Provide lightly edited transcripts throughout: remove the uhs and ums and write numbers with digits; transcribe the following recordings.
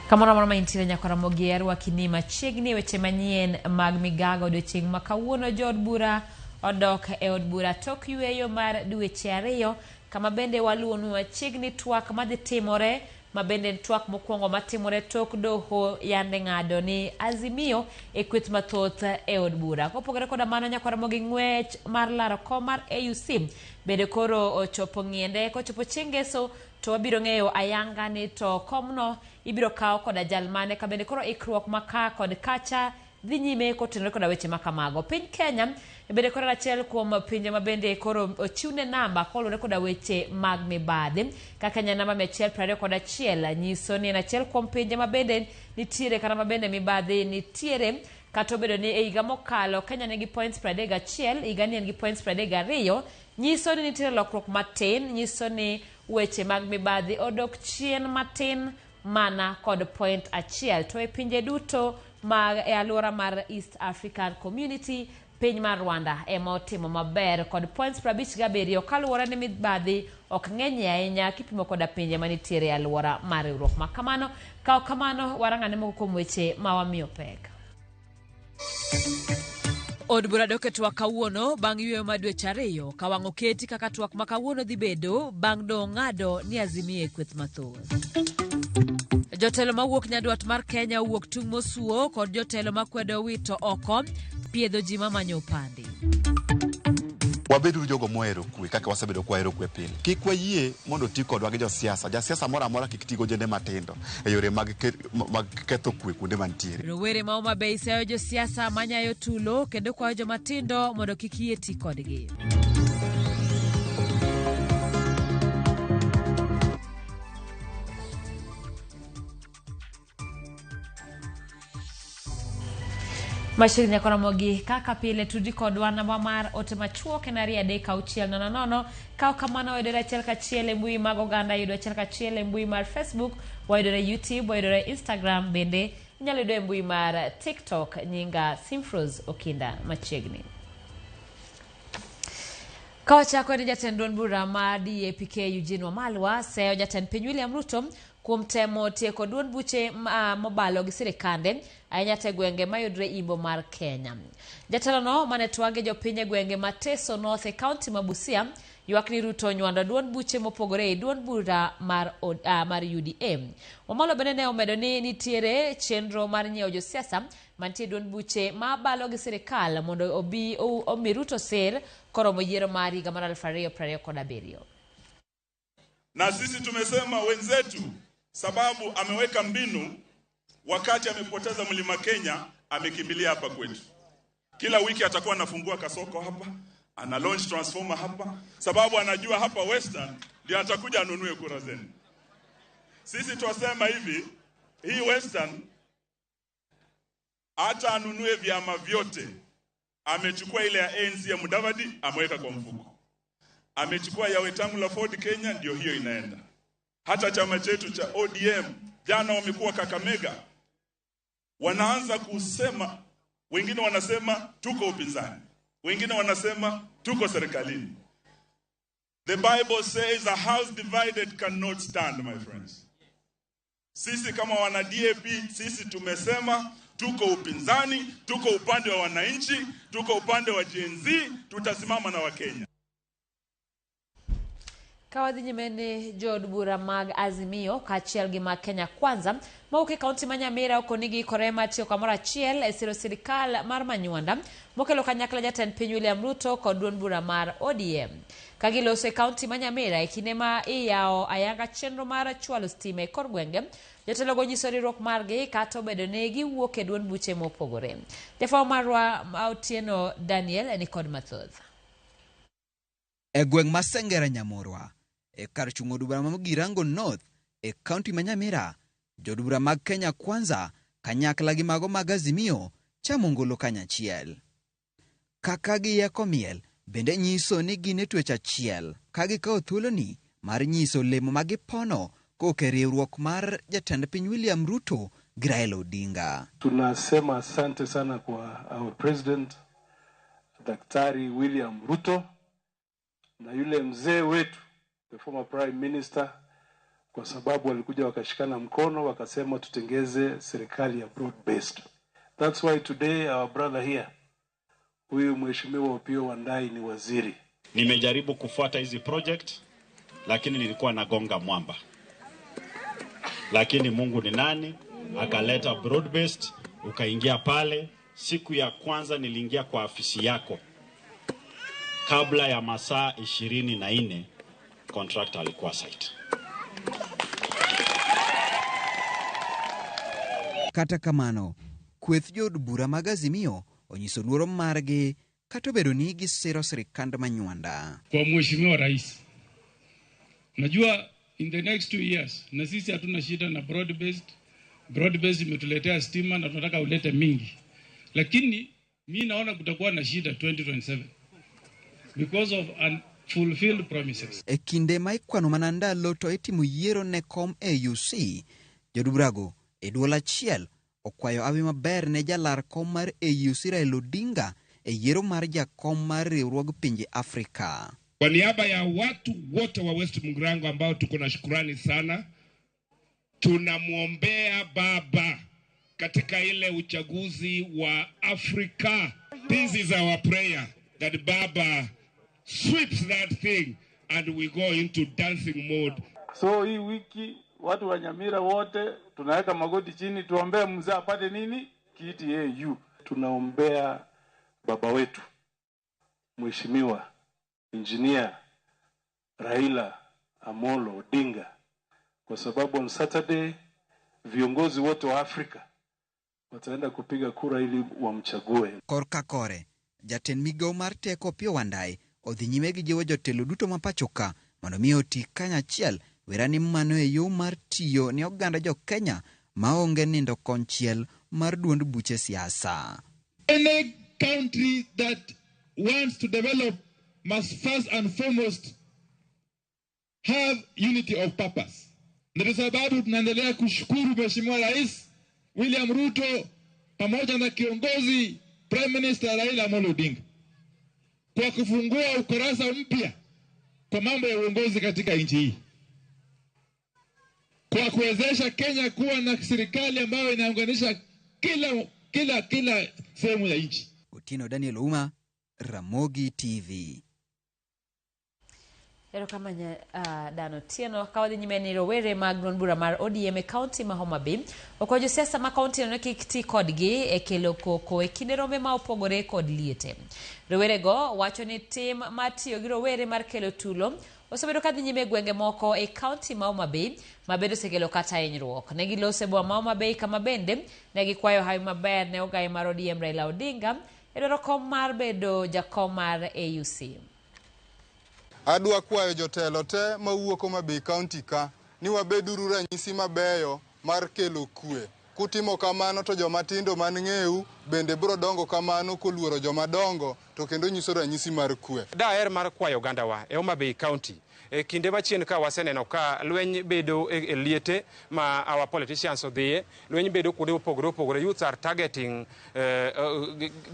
Kamoro moro maintiere nyakora mogier wakini machiegni weche manyien mag migago odiochieng' ma kawuono jood bura odok e od bura tok yweyo mar dweche 2 kama bende waluonu machiegni twak madhi timore mabende twak mokwongo matimore tok doho yande ng'ado ni Azimio e kweth mathoth e od bura. Kopogore koda mano nyakora mogi ng'wech mar laro kom mar AUC bende koro ochopo ng'iende kochopo chieng' ngeso to wabiro ng'eyo ayanga ni to komno ibiro kawo koda jal mane ka bende koro ikruok maka kod kacha dhi nyime kotenore koda weche makamago. Piny Kenya bende koro achiel kuom pinje mabende koro ochiwne namba kolore koda weche mag mibadhi ka Kenya namba 121 nyiso ni en achiel kuom pinje mabende nitiere kata mabende mibadhi nitiere kata obedo ni e higa mokalo Kenya nigi points 31, higa ni en gi points 32, nyiso ni nitiere lokruok matin, nyiso ni weche mag mibadhi odok chien matin mana kod point 1 to e pinje duto mag e alwora mar East African Community piny mar Rwanda ema otimo maber kod points 57 kaluwore ni mibadhi ok ng'eny ahinya kipimo koda pinje manitiere e alwora mar riwruok ma kamano. Kaw kamano warang'ane moko kuom weche ma wamiyo pek. Od bura dok e twak kawuono bang' yweyo mar dweche 2 ka wang' oketi kaka twak ma kawuono dhi bedo bang' doho ng'ado ni Azimio e kweth mathoth. Jotelo mawuok nyadwat mar Kenya owuok tung' mosuo kod jotelo makwedo wito oko piedho ji mamanyo upande. Wabedu jogo mohero kwe kaka wasebedo kwahero kwe pile. Kik wayie mondo ti kodwa gi josiasa. Jasiasa moro amora kik tigo jende matindo e yore mag ketho kwe kuonde mantiere. Rowere ma Homa Bay sayo josiasa manyayo tulo kendo kwayo jomatindo mondo kik yie ti kodgi. Mashiri nyakora mogi kaka pile tudi kodwa namba mar ote machuok en 3 kaw kamano wayudore achiel kachiel e mbui mag oganda, yudo achiel kachiel e mbui mar Facebook, wayudore YouTube, wayudore Instagram, bende inyalo yudo e mbui mar TikTok nyinga Simfros Okinda machiegni. Kawachako ni jatend duond bura mar DAP-K Eugene Wamalwa seyo jatend piny William Ruto kuom temo tieko duond buche mobalo gi sirikande ahinya te gwenge mayudre Imbo mar Kenya. Jatelo no mane twage jopiny e gwenge Mateso North e kaunti ma Busia ywak ni Ruto nywando duond buche mopogore e duond bura mar UDA. Wamalwa bende ne omedo ni nitiere chenro mar nyiewo josiasa mantie duond buche mabalo gi sirikal mondo omi Ruto sir koromo yiero mar higa mar 2027. Na sisi tumesema wenzetu, sababu ameweka mbinu wakati amepoteza Mlima Kenya, amekimbilia hapa kwetu. Kila wiki atakuwa anafungua kasoko hapa, ana launch transformer hapa, sababu anajua hapa Western ndio atakuja anunue kura zenu. Sisi tuwasema hivi, hii Western hata anunue vyama vyote. Amechukua ile ya ANC ya Mudavadi, ameweka kwa mfuko. Amechukua ya Wetangula Ford Kenya, ndio hiyo inaenda. Hata chama chetu cha ODM, jana wamekuwa Kakamega, wanaanza kusema, wengine wanasema tuko upinzani, wengine wanasema tuko serikalini. The Bible says a house divided cannot stand, my friends. Sisi kama wana DAP, sisi tumesema tuko upinzani, tuko upande wa wananchi, tuko upande wa Gen Z, tutasimama na Wakenya. Kawadhi nyimene jood bura mag Azimio kachiel gi mag Kenya Kwanza mauke kaunti ma Nyamira okonigi korema tiyo kamoro achiel e siro sirikal mar Manywanda mokelo kanyakla jatend piny William Ruto kod duond bura mar ODM. Kagiloso e kaunti ma Nyamira e kinde ma iyawo ayanga chenro mar chwalo stima e kor gwenge, jotelo go nyiso riwruok margi kata obedo ne giwuok e duond buche mopogore. Jafwambo marwa Otieno Daniel ni kod mathoth. E gweng' ma Sengera Nyamurwa e kar chungo dubara ma Girango North e kaunti ma Nyamira, jodubara mag Kenya Kwanza kanyakla gi mago mag Azimio chamo ngolo kanyachiel. Kaka giyako miel bende nyiso ni gin e twech achiel ka gikawo thuoloni mar nyiso lemo magipono koke riwruok mar jatend piny William Ruto gi Raila Odinga. Tunasema asante sana kwa our president Daktari William Ruto na yule mzee wetu the former prime minister kwa sababu walikuja wakashikana mkono wakasema tutengeze serikali ya broad based. That's why today our brother here, huyu mheshimiwa Opiyo Wandayi ni waziri. Nimejaribu kufuata hizi project lakini nilikuwa nagonga mwamba. Lakini Mungu ni nani? Akaleta broad based, ukaingia pale. Siku ya kwanza niliingia kwa afisi yako, kabla ya masaa 24 contractor alikuwa site. Kata kamano, kweth jod bura mag Azimio onyiso luoro margi kata obedo ni gisiro sirikand manywanda. Kwa mheshimiwa rais, unajua in the next 2 years na sisi hatuna shida na broad based imetuletea stima na tunataka ulete mingi, lakini mimi naona kutakuwa na shida 2027 because of unfulfilled promises. E kinde ma ikwano mana ndalo to itimo yiero ne kom AUC, joduburago e duol achiel okwayo awi maber ne jalar kom mar AUC Raila Odinga e yiero mar jakom mar riwruog pinje Afrika. Kwa niaba ya watu wote wa West Mugirango ambao tuko na shukrani sana, tunamuombea baba katika ile uchaguzi wa Afrika. This is our prayer that baba sweeps that thing and we go into dancing mode. So hii wiki watu wa Nyamira wote tunaweka magoti chini tuombee mzee apate nini? Kiti AU. Tunaombea baba wetu Mheshimiwa Engineer Raila Amolo Odinga, kwa sababu on Saturday viongozi wote wa Afrika wataenda kupiga kura ili wamchague. Korka kore, jatend migao mar teko Opiyo Wandayi odhi nyime gi jiwo jotelo duto mapachoka mondo mi oti kanyachiel werani mano e yo mar tiyo ne oganda jo Kenya maonge nindo konchiel mar duond buche siasa. Any country that wants to develop must first and foremost have unity of purpose. Ndio sababu tunaendelea kushukuru Mheshimiwa Rais William Ruto pamoja na kiongozi Prime Minister Raila Amolo Odinga kwa kufungua ukurasa mpya kwa mambo ya uongozi katika nchi hii, kwa kuwezesha Kenya kuwa na serikali ambayo inaunganisha kila sehemu ya nchi. Otieno Daniel Ouma, Ramogi TV. Ero kama Dano Tieno kawadhi nyime ni rowere mag duond bura mar ODM e kaunti ma Homa Bay okojo siasa ma kaunti no kik ti kodgi e kelo koko e kinde rombe ma opogore kod liete. Rowere go wacho ni tim matiyo gi rowere mar kelo tulo osebedo kadhi nyime gwenge moko e kaunti ma Homa Bay mabedo sekelo kata hinyruok. Ne gilose boma ma Homa Bay kama bende ne gikwayo hawi maber ne ogai mar ODM Raila Odinga e dwaro kom mar bedo jakom mar AUC. Adwa kwayo jotelo te mawuok Homa Bay County ka ni wabeduru ranyisi mabeyo mar kelo kwe. Kutimo kamano to jomatindo man ng'eu bende biro dongo kamano koluoro jomadongo to kendo nyiso ranyisi mar kwe. Daher mar kwayo oganda wa e Homa Bay County e kinde machien ka waseneno ka lweny bedo e liete ma our politicians odhiye, lweny bedo kuonde opogore youths are targeting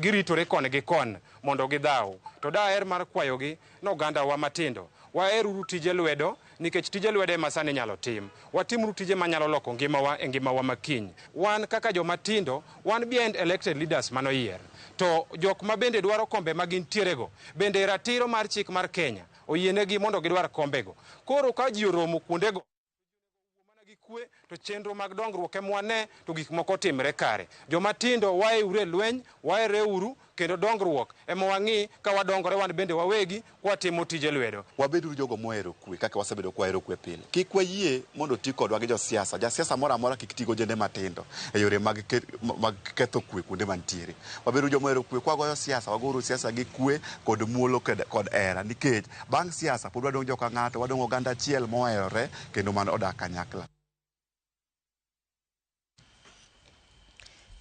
giritore kone gi kon mondo gidhaw. To daher mar kwayogi no oganda wa matindo waheruru tije lwedo nikech tije lwedo ema sani nyalo tim. Watimuru tije manyalo loko ngimawa e ngimawa makiny. Wan kaka jomatindo wan behind elected leaders manoyier. To jok ma bende dwaro kombe magintierego bende ratiro mar chik mar Kenya oyienegi mondo gidwar kombego. Koro ka ji oromo kuondego mana gi kwe to chenro mag dongruok emwane to gik moko timre kare. Jomatindo waeure lweny, waereuru kendo dongruok ema wang'i ka wadongore wan bende wawegi kwa timo tije lwedo. Wabedu jogo mohero kwe kaka wasebedo kwa hero kwe pile. Kik wayie mondo ti kodwa gi josiasa. Jasiasa moro amora kik tigo jende matindo e yore mag ketho kwe kuonde mantiere. Wabedu jogo mohero kwe kwa goyo siasa, wagoro siasa gi kwe kod muolo kod era nikech bang' siasa pod wadong' joka ng'ato, wadong' oganda achiel moherore kendo man odak kanyakla.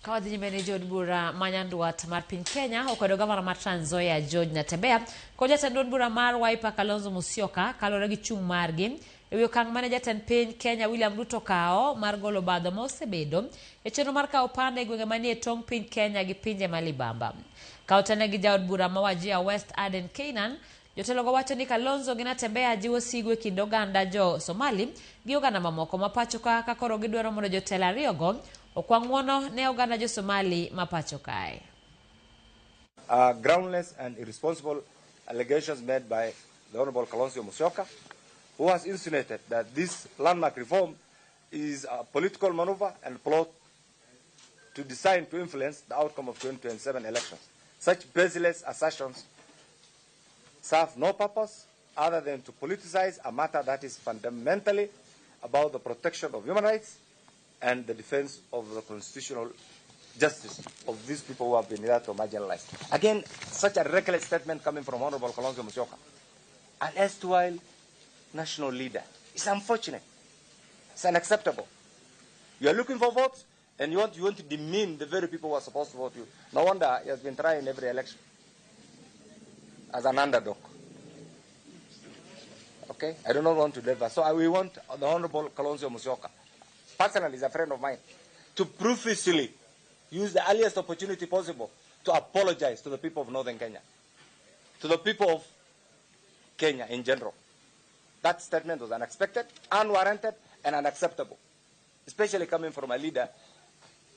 Kawadhi nyime ni jod bura manyanduat mar piny Kenya okwedo gavana mar Trans Nzoia George Natembeya kod jatend duond bura mar Wiper Kalonzo Musyoka kalore gi chung' margi e wi okang' mane jatend piny Kenya William Ruto kao mar golo badho ma osebedo e chenro mar kawo pande e gwenge manie tong' piny Kenya gi pinje ma libamba. Kaotene gi jaod bura ma Wajir West Aden Keynan, Jotelo go wacho ni Kalonzo ginatembea jiwo sigu e kind oganda jo Somali gi oganda mamoko mapacho ka koro gidwaro mondo jotelo ariyo go okwang'uono ne oganda jo Somali mapacho kae. Groundless and irresponsible allegations made by the Honorable Kalonzo Musyoka, who has insinuated that this landmark reform is a political maneuver and plot to design to influence the outcome of 2027 elections. Such baseless assertions serve no purpose other than to politicize a matter that is fundamentally about the protection of human rights and the defense of the constitutional justice of these people who have been hitherto marginalized. Again, such a reckless statement coming from Honorable Kalonzo Musyoka, an erstwhile national leader. It's unfortunate. It's unacceptable. You are looking for votes, and you want to demean the very people who are supposed to vote you. No wonder he has been trying every election as an underdog. Okay? I do not want to deliver. So we want the Honorable Kalonzo Musyoka, personally, he's a friend of mine, to profusely use the earliest opportunity possible to apologize to the people of Northern Kenya, to the people of Kenya in general. That statement was unexpected, unwarranted, and unacceptable, especially coming from a leader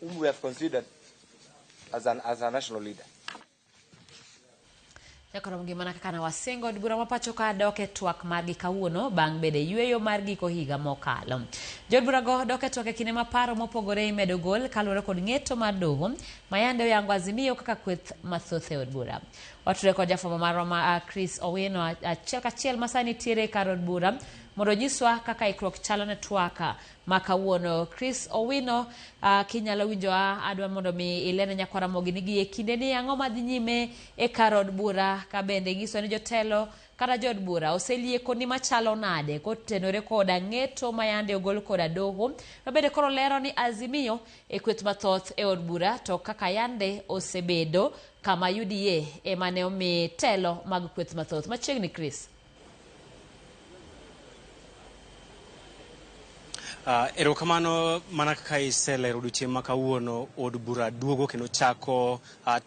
whom we have considered as a national leader. Yakoro mgimana kaka na wasengo od bura mapacho ka doke twak margi kawuono bang' bede yueyo mar giko higa mokalo. Jod bura go doke twak e kinde maparo mopogore imedo gol kaluwore kod ng'eto mar doho mayande oyango Azimio kaka kweth mathoth e od bura. Watudore kod jafwambo marwa Chris Owino achiel kachiel masani tiere kar od bura mondo nyiswa kaka ikruok chalo ne twaka makawuono. Chris Owino, kinyalo winjo adwa mondo mi ilene nyakwara mogi nigi e kinde ni ang'o madhi nyime e kar od bura ka bende nyiso ni jotelo kata jod bura oselieko ni machalo nade kotenore koda ng'eto mayande ogol koda doho mabende koro lero ni Azimio e kweth mathoth e od bura to kaka yande osebedo kama UDA emane omi telo mag kweth mathoth. Machiegni Chris. Erokamano mana kaka iselero odiochieng' ma kawuono od bura duogo kendo chako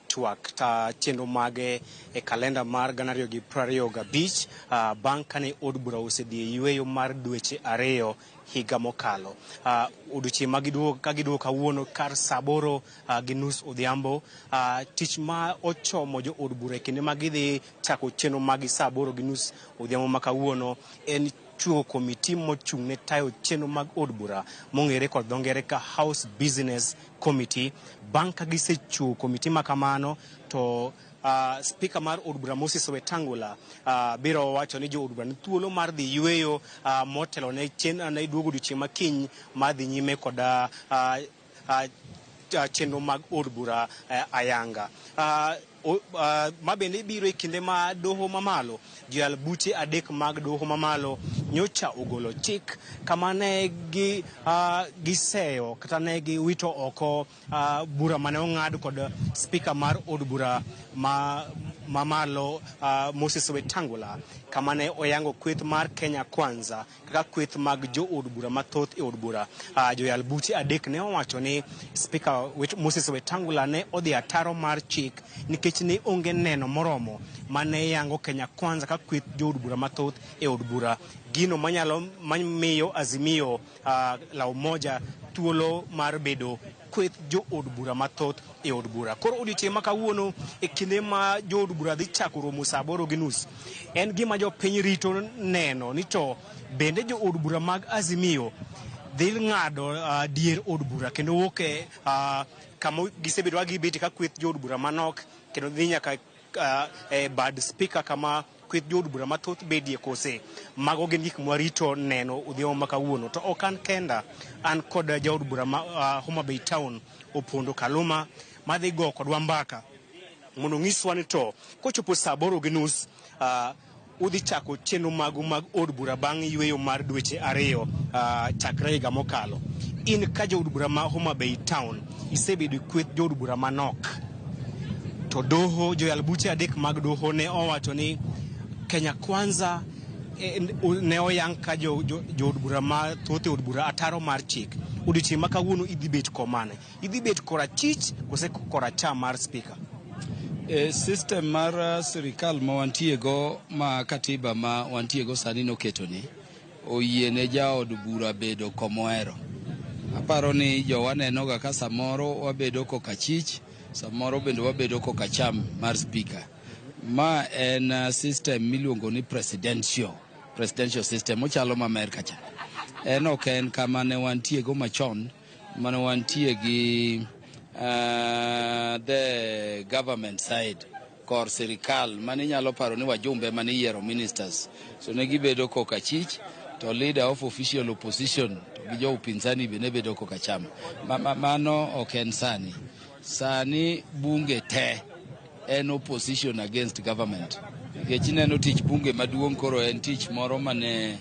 twak ta chenro mage e kalenda mar 2025 bang' kane od bura osedhi e yueyo mar dweche 2 higa mokalo. Odiochieng' ma giduogo kawuono kar 8:30 odhiambo. Tich ma ochomo jo od bura kinde ma gidhi chako chenro magi 8:30 odhiambo ma kawuono en chuo komiti mochung' ne tayo chenro mag od bura mong'ere kod dho ngere ka House Business Committee. Bang' ka gisechuo komiti ma kamano to Speaker mar od bura Moses Wetangula biro wacho ni jo od bura ni thuolo mar dhi yueyo motelo ne duogo odiochieng' makiny mar dhi nyime kod chenro mag od bura ayanga. Mabende biro e kinde ma doho mamalo jal buche 3 mag doho mamalo nyocha ogolo chik kama ne giseyo kata ne giwito oko bura mane ong'ad kod speaker mar od bura mamalo Moses Wetangula kama ne oyango kweth mar Kenya Kwanza kaka kweth mag jo od bura mathoth e od bura. Joyal buche 3 ne owacho ni speaker Moses Wetangula ne odhi ataro mar chik nikech ne onge neno moromo mane yango Kenya Kwanza ka kweth jo od bura mathoth e od bura, gino mamiyo Azimio la umoja thuolo mar bedo kweth jo od bura mathoth e od bura. Koro odiochieng' ma kawuono e kinde ma jo od bura dhi chako romo 8:30 en gima jo piny rito neno ni to bende jo od bura mag Azimio dhi ng'ado dier od bura kendo wuok e kama gisebedo gibet ka kweth jo od bura manok kendo dhi nyaka bad speaker kama kweth jo od bura mathoth bedie kose. Mago gin gik mwarito neno odhiambo ma kawuono. To ok an kenda, an kod jo od bura Homa Bay Town Opondo Kaluma madhi go kodwa mbaka mondo ng'iswa ni to kochopo 8:30 udhi chako chenro mag od bura bang' yueyo mar dweche 2 chakre higa mokalo. In ka jo od bura ma Homa Bay Town isebedo kweth jo od bura manok, to doho joyal buche 3 mag doho ne owacho ni Kenya Kwanza ne oyang ka jo od bura mathoth e od bura ataro mar chik. Odiochieng' ma kawuono idhi bet komane? Idhi bet korachich kose koracham mar speaker? System mar sirikal ma wantiego ma katiba ma wantiego sani noketoni oyiene jaod bura bedo komohero. Aparo ni jowanenoga ka samoro wabedo koka chich, samoro bende wabedo koka cham mar speaker. Ma en system miluongo ni presidential system ochalo ma Amerika cha. En ok en kama ne wantiego machon, mane wantie gi the government side kor sirikal mane nyalo paro ni wajumbe mane yiero ministers. So ne gibedo koka chich to leader of official opposition to gi jo upinzani bende bedo koka chama. Mano ok en sani. Sani bunge te en opposition against government. Nikech ineno tich bunge maduong' koro en tich moro mane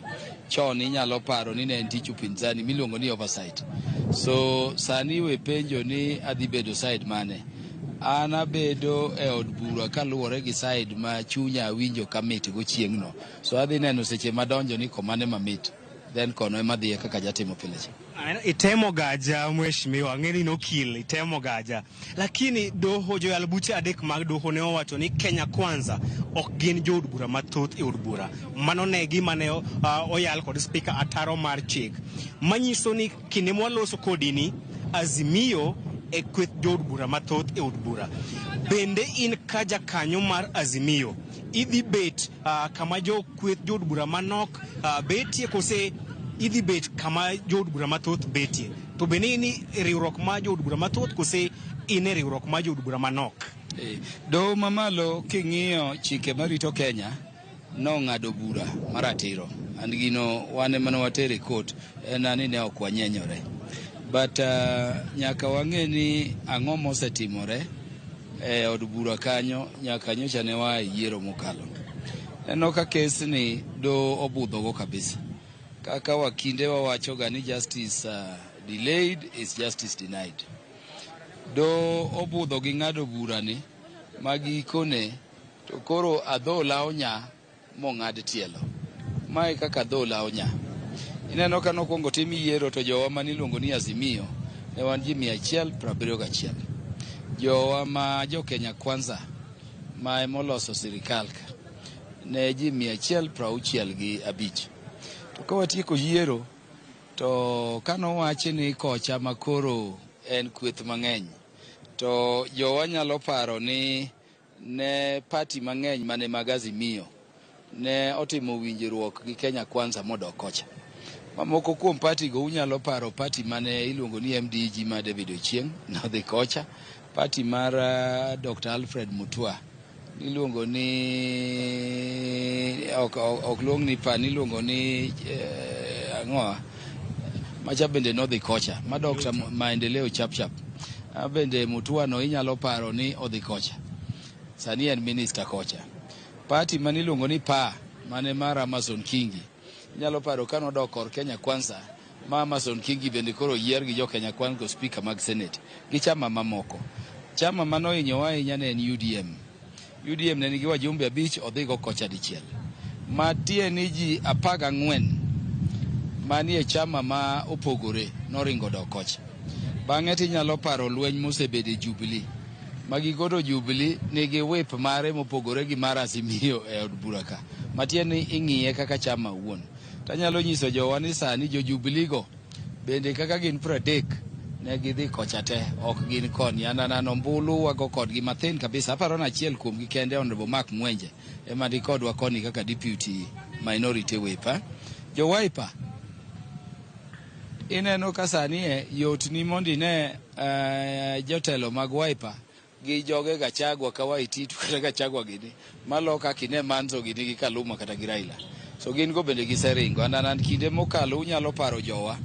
chon inyalo paro ni ne en tich upinzani miluongo ni oversight. So sani we penjo ni adhi bedo side mane. An abedo e od bura kaluwore gi side ma chunya winjo kamit go chieng'no. So adhi neno seche madonjo ni komane mamit. Then kono ema dhiye kaka jatimo pile cha. Itemo gaja mheshimiwa, ng'eni nokil itemo gaja, lakini doho joyal buche adek mag doho ne owacho ni Kenya Kwanza ok gin jood bura mathoth e od bura. Mano ne gima ne oyal kod speaker ataro mar chik manyiso ni kinde mwaloso kodini Azimio e kweth jood bura mathoth e od bura. Bende in kaja kanyo mar Azimio idhi bet kama jo kweth jood bura manok betie kose idhi bet kama jood bura mathoth betie? To bende ni riwruok ma jood bura mathoth kose ine riwruok ma jood bura manok? Doho mamalo king'iyo chike marito Kenya nong'ado bura maratiro. And gino wane mano watere court en ani ne ok wanyenyore. But nyaka wang'e ni ang'o mosetimore e od bura kanyo nyaka nyocha ne wa yiero mokalo. Eno ka kes ni do obudhogo kabisa. Kaka wakinde wawacho ga ni justice delayed is justice denied. Do obudho gi ng'ado bura ni magikone to koro adhola onya mong'ad tielo. Mae kaka adhola onya. Ineno ka nokwongo tim yiero to jowa maniluongo ni Azimio ne wan ji 171. Jowa ma jo Kenya Kwanza ma emoloso sirikal ne ji 165. To ka watieko yiero to kanowachi ni kocha makoro en kweth mang'eny to jowa nyalo paro ni ne party mang'eny mane mag Azimio ne otimo winjruok gi Kenya Kwanza modok kocha. Mamoko kuom party go unyalo paro party mane iluongo ni MDG ma David Ochieng nodhi kocha, party mar Dr. Alfred Mutua niluongo ni ok luong ni pa niluongo ni ang'oa macha bende nodhi kocha ma Dr. Maendeleo Chapchap bende Mutua no inyalo paro ni odhi kocha. Sani en minister kocha. Party maniluongo ni PA mane mar Amason Kingi inyalo paro kano dok kor Kenya Kwanza ma Amason Kingi bende koro yier gi jo Kenya Kwanza go speaker mag Senate gi chama mamoko. Chama mano hinyowa ahinya ne en UDM ne nigi wajumbe 5 odhigo kocha dichiel. Matie ni ji 14 manie chama ma opogore noringo dok kocha. Bang'e tinyalo paro lweny mosebede Jubilee. Magigodo Jubilee nigi whip mare mopogore gi mar Azimio e od bura ka. Matie ni ing'iye kaka chama wuon. Tanyalo nyiso jowa ni sani jo Jubilee go bende kaka gin 30 ne gidhi kocha te ok gin koni. Anana ombulu wago kodgi mathin kabisa. Aparo na achiel kuom gi kende Honorable Mark Mwenje ema di kodwa koni kaka deputy minority whip. Jo Wiper ineno ka sani yot ni mondi ne jotelo mag Wiper gi joge Gachagua ka Waititu kata Gachagua gini maloka kine Manzo gini gi Kaluma kata gi Raila. So gin go bende giseringo. Anana kinde mokalo unyalo paro jowa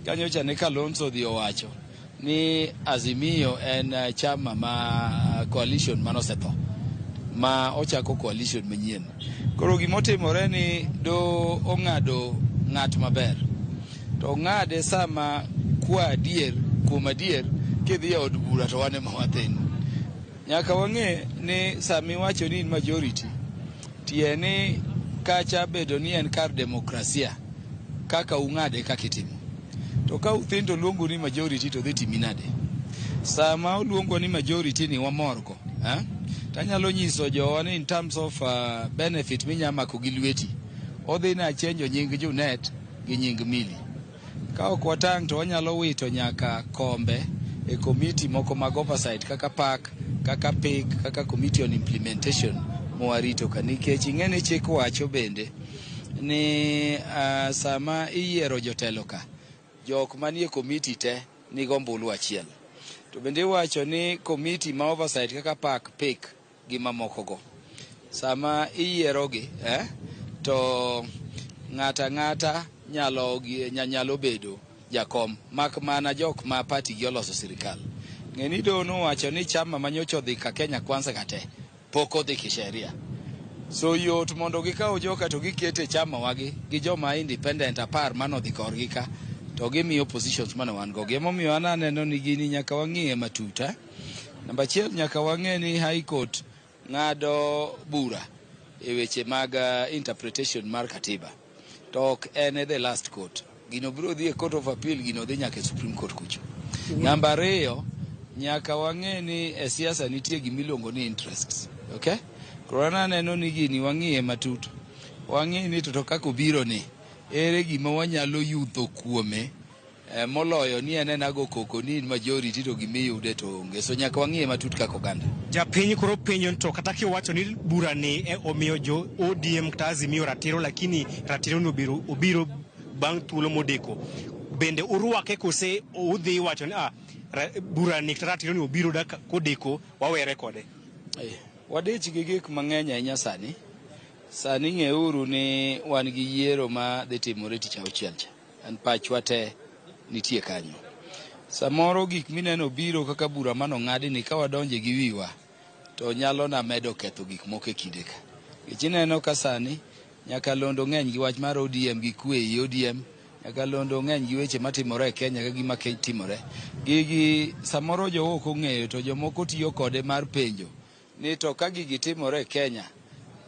kanyocha ne Kalonzo dhi owacho ni Azimio en chama ma coalition manosetho ma ochako coalition manyien. Koro gimotimore ni do ong'ado ng'at maber to ng'ade sama kwa adier kuom adier kidhi e od bura to wane mawathin. Nyaka wang'e ni sami wacho ni majority tieni kacha bedo ni en kar demokrasia kaka ung'ade kakitimo. To ka uthindo luongo ni majority to dhi timi nade? Sama uluongo ni majority ni wamorgo, tanyalo nyiso jowa ni in terms of benefit minyamako gi lweti odhi na chenjo nying Junet gi nying Mili. Ka ok watang' to wanyalo wito nyaka kombe e committee moko mag oversight kaka PAC, kaka PIG, kaka Committee on Implementation mwarito ka nikech ing'eni chik wacho bende ni sama iyiero jotelo ka jok manie committee te ni gombulu achiel. To bende wacho ni committee ma oversight kaka PAC, PIG gi mamoko go sama iyierogi to ng'ata nyalo bedo jakom mak mana jok ma party gi oloso sirikal. Ng'eni dono wacho ni chama manyocho dhi ka Kenya Kwanza kate pok odhi kisheria. So yot mondo gikaw joka to gikete chama wagi gi joma independent apar manodhi korgi ka to gimiyo positions mane wan go. Gimomiyo ananeno ni gini nyaka wang'iye matuta. Namba 1 nyaka wang'e ni High Court ng'ado bura e weche mag interpretation mar katiba. To ok en the last court. Gino biro dhi e Court of Appeal, gino dhi nyaka e Supreme Court kucho. Namba 2 nyaka wang'e ni e siasa nitie gimiluongo ni interests. Okay? Koro ananeno ni gini wang'iye matut. Wang'e ni to kako biro ni ere gima wanyalo yutho kuome moloyo ni nago koko ni majority to gimiyude to onge. So nyaka wang'iye matut kako ganda. Japiny koro penjo to kata kiwacho ni bura ni omiyo jo ODM kata Azimio ratiro, lakini ratiro no obiro bang' thuolo modeko. Bende urwake kose udhi wacho ni bura ni kata ratiro ni obiro da kodeko wawere kode. Wadich gi gik mang'eny ahinya sani. Sani ng'euru ni wan gi yiero ma dhi timore tich auchiel cha. An pachwa te nitie kanyo. Samoro gik mineno biro kaka bura mano ng'adi ni ka wadonje gi wiwa to nyalo na medo ketho gik moko e kinde ka. Gineno ka sani nyaka londo ng'eny gi wach mar ODM gi kwe i ODM, nyaka londo ng'eny gi weche matimore e Kenya ka gima timore. Gigi samoro jo ok ong'eyo to jomoko tiyo kode mar penjo ni to ka gigi timore e Kenya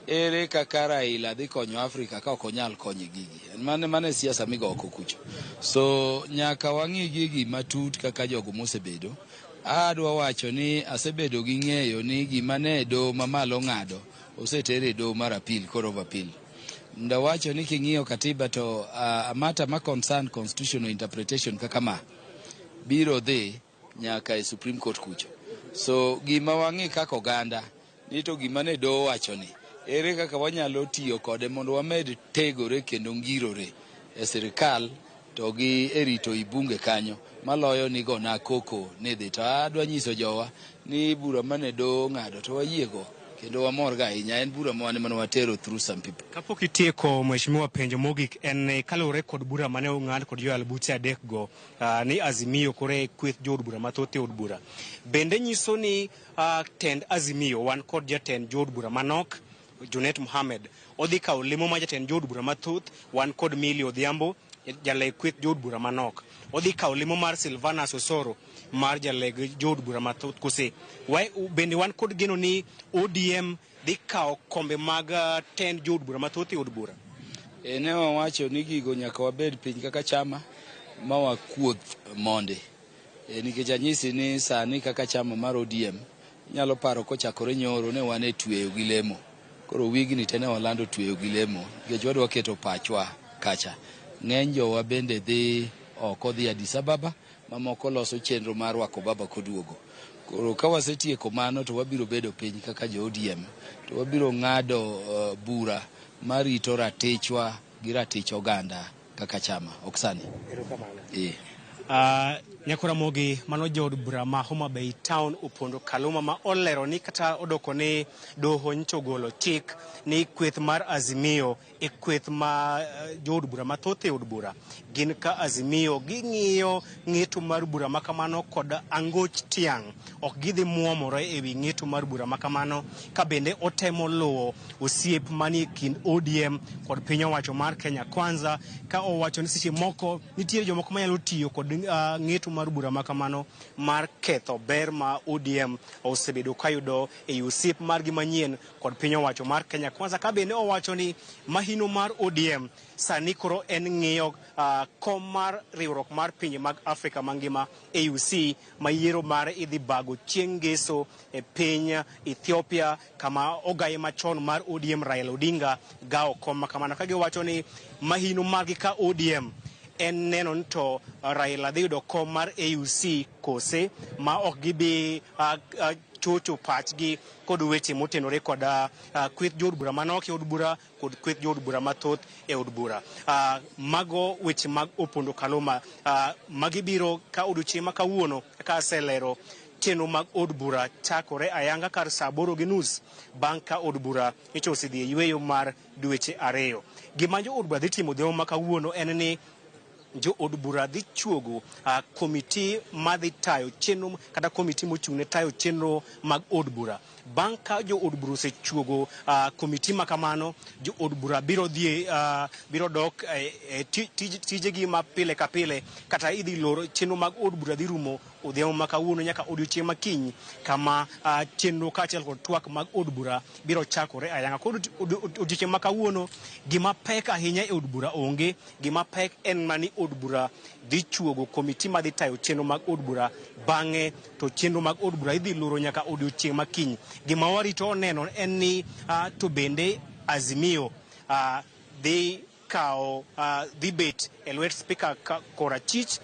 ere kaka Raila dhi konyo Afrika ka ok onyal konyo gigi. Mane siasa migo oko kucho. So nyaka wang'i gigi matut kaka jogo mosebedo. Adwa wacho ni asebedo gi ng'eyo ni gima ne do mamalo ng'ado osetere do mar appeal, Court of Appeal. Nda wacho ni king'iyo katiba to amata ma concern constitutional interpretation kaka ma biro dhi nyaka e Supreme Court kucho. So gima wang'i kaka oganda ni to gima ne do wacho ni ere kaka wanyalo tiyo kode mondo wamed tegore kendo ngirore e sirikal to gi erito ibunge kanyo maloyo ni gona koko ni dhi. To adwa nyiso jowa ni bura mane do ng'ado to wayiego kendo wamor ga ahinya. En bura mane watero through some people. Kapok itieko mheshimiwa, penjo mogik en kalore kod bura mane ong'ad kod Joel Buche adek go ni Azimio kore kweth jood bura mathoth e od bura. Bende nyiso ni tend Azimio wan kod jatend jood bura manok Junet Mohamed odhi kawo lemo ma jatend jood bura mathoth wan kod Mili Odhiambo jaleg kweth jood bura manok. Odhi kawo lemo mar Silvanus Osoro mar jaleg jood bura mathoth kose. Bende wan kod geno ni ODM dhi kawo kombe mag tend jood bura mathoth e od bura. Ne wawacho ni gigo nyaka wabed piny kaka chama ma wakuoth monde. Nikech anyisi ni sani kaka chama mar ODM nyalo paro kochakore nyoro ne wan e tweyo gi lemo. Koro wigni tene walando tweyo gi lemo nikech wadwa keto pachwa kacha. Ng'eny jowa bende dhi oko dhi Addis Ababa, mamoko loso chenro mar wako baba koduogo. Koro ka wasetieko mano to wabiro bedo piny kaka jo ODM to wabiro ng'ado bura marito ratichwa gi ratich oganda kaka chama. Oksani. Nyakora mogi mano jood bura ma Homa Bay Town Opondo Kaluma ma olero ni kata odoko ni doho nyicho golo chik ni kweth mar Azimio e kweth ma jood bura mathoth e od bura. Gin ka Azimio ging'iyo ng'eto mar bura makamano kod angoch tiang'. Ok gidhi muomore e wi ng'eto mar bura makamano ka bende otemo luwo osiep manie kind ODM kod piny owacho mar Kenya Kwanza ka owacho ni seche moko nitiere jomoko manyalo tiyo kod ng'eto mar bura makamano mar ketho ber ma ODM osebedo kayudo e osip margi manyien kod piny owacho mar Kenya Kwanza, ka bende owacho ni mahino mar ODM sani koro en ng'iyo kom mar riwruok mar pinje mag Afrika mangima AUC ma yiero mar idhi bago chieng' ngeso e piny Ethiopia, kama ogaye machon mar ODM Raila Odinga gawo kom makamano, ka giwacho ni mahino margi ka ODM en neno to Raila dhi yudo kom mar AUC kose ma ok gibi chocho pachgi kod weche motenore kod kweth jood bura manok e od bura kod kweth jood bura mathoth e od bura. Mago weche mag Opondo Kaluma magibiro ka odiochieng' ma kawuono ka aselero chenro mag od bura chakore ayanga kar saa 8:30 bang' ka od bura nyicho osedhi e yweyo mar dweche 2. Gima jo od bura dhi timo odhiambo ma kawuono en ni jo od bura dhi chuogo komiti madhi tayo chenro kata komiti mochung'ne tayo chenro mag od bura. Bang' ka jo od bura osechuogo komiti makamano, jo od bura biro dok tijegi ma pile ka pile, kata idhi loro chenro mag od bura dhi rumo odhiambo ma kawuono nyaka odiochieng' makiny, kama chenro kaachiel kod twak mag od bura biro chakore ayanga. Kod odiochieng' ma kawuono gima pek ahinya e od bura onge. Gima pek en mani od bura dhi chuogo komiti madhi tayo chenro mag od bura, bang'e to chenro mag od bura idhi loro nyaka odiochieng' makiny. Gima warito neno en ni to bende Azimio dhi bet e lwet spika korachich,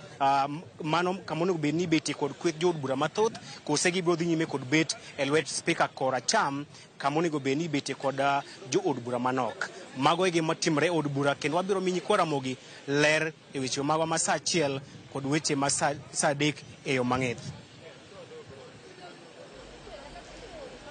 mano kamonego bed ni betie kod kweth jood bura mathoth, kose gibiro dhi nyime kod bet e lwet spika koracham kamonego bed ni betie kod jood bura manok. Mago e gima timre e od bura, kendo wabiro minyi kwaramogi ler e weche magwa ma saa 1 kod weche ma saa 3 e yo mang'ith.